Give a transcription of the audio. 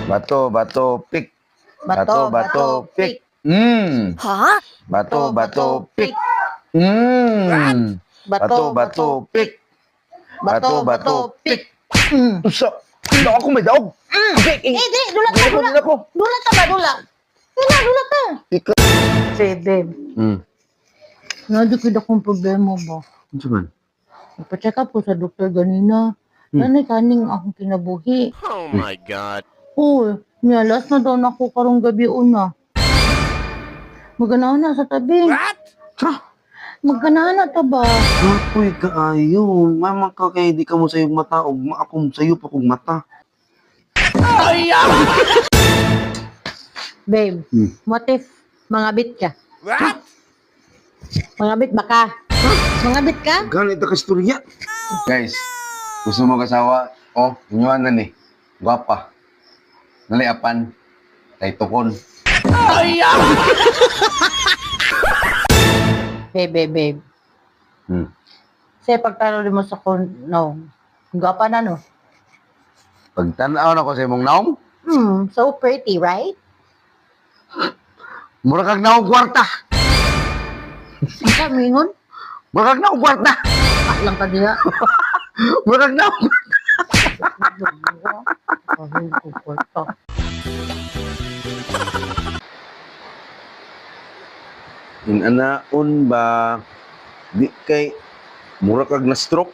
Bato, bato, pik. Bato, bato, pik. Ha? Bato, bato, pik. Bato, bato, pik. Bato, bato, pik. Usa. Hindi ako may daog. Pik. Di, dula ka, dula. Dula ko. Dula ka ba, dula? Dula ka. Ikaw. Say, babe, nadikid akong problema ba? Ano man? Ipacheck up ko sa doktor ganina. Nanay kaning akong kinabuhi. Oh my God. Uy, niyalas na daw na ako karong gabi una. Maganahan na sa tabi. What? Maganahan na ta ba? Apoy kaayo. Mama ka kay di ka mo sayong mata o akong sayo pa kong mata. Babe, what if mangabit ka? What? Mangabit ba ka? Mangabit ka? Ganit ka istorya. Guys, gusto mo kasawa? Oh, inyuan na ni. Gwapa. Naliapan. Kay tukon. Babe. Say, pagtalo mo sa no. Gapa na, no? Pagtanaw na ko sa imong naong, So pretty, right? mura kag naong kwarta. Ang kamingon? Mura kag naong kwarta. Lang ka diha. Mura kag naong. Ahil ko kwarta. Inanaon ba di kay mura kag na stroke?